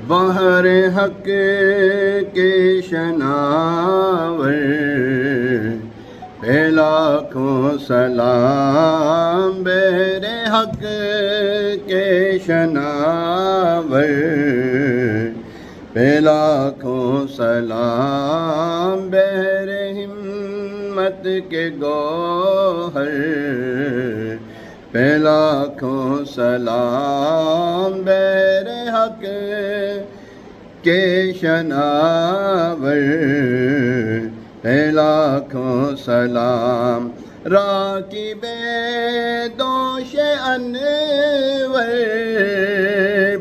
بحر حق کے شناور پہ لاکھوں سلام، بحر حق کے شناور پہ لاکھوں سلام، بحر ہمت کے گوہر پہ لاکھوں سلام، بحر حق کے شناور پہ لاکھوں سلام، راکب دوش انور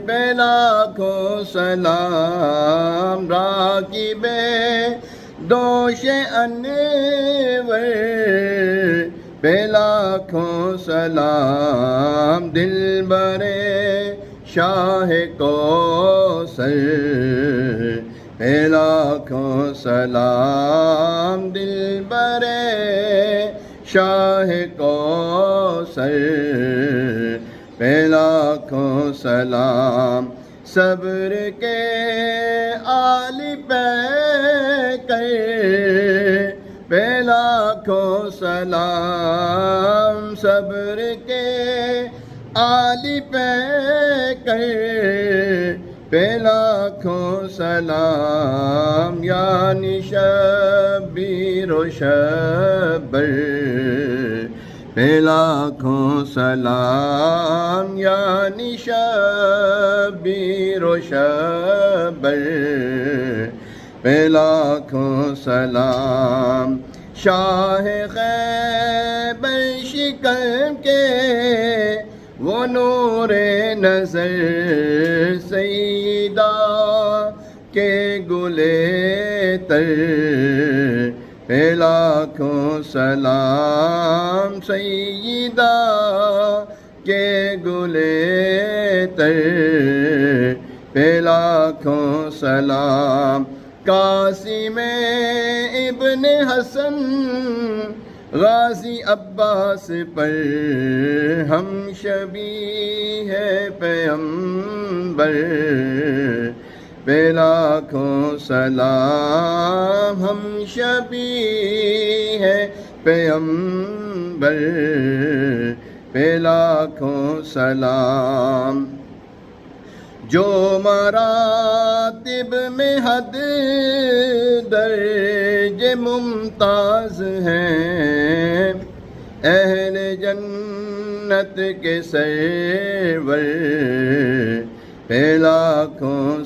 پہ لاکھوں سلام، راکب دوش انور پہ لاکھوں سلام، دلبر شاہ کوثر پہ لاکھوں سلام، دلبر شاہ کوثر پہ لاکھوں سلام، صبر کے آل پیکر پہ لاکھوں سلام، صبر کے آل پیکر پہ لاکھوں سلام، یعنی شبیر و شبر پہ لاکھوں سلام، یعنی شبیر و شبر پہ لاکھوں سلام، شاہ خیبر شکن کے وہ نور نظر سیدہ کے گلے تر پہ لاکھوں سلام، سیدہ کے گلے تر پہ لاکھوں سلام، قاسم ابن حسن غازی عباس پر ہم شبیہ پیغمبر پہ لاکھوں سلام، ہم شبیہ پیغمبر پہ لاکھوں سلام، جو مراتب میں حد درج ممتاز ہیں، اہل جنت کے سرور پہ لاکھوں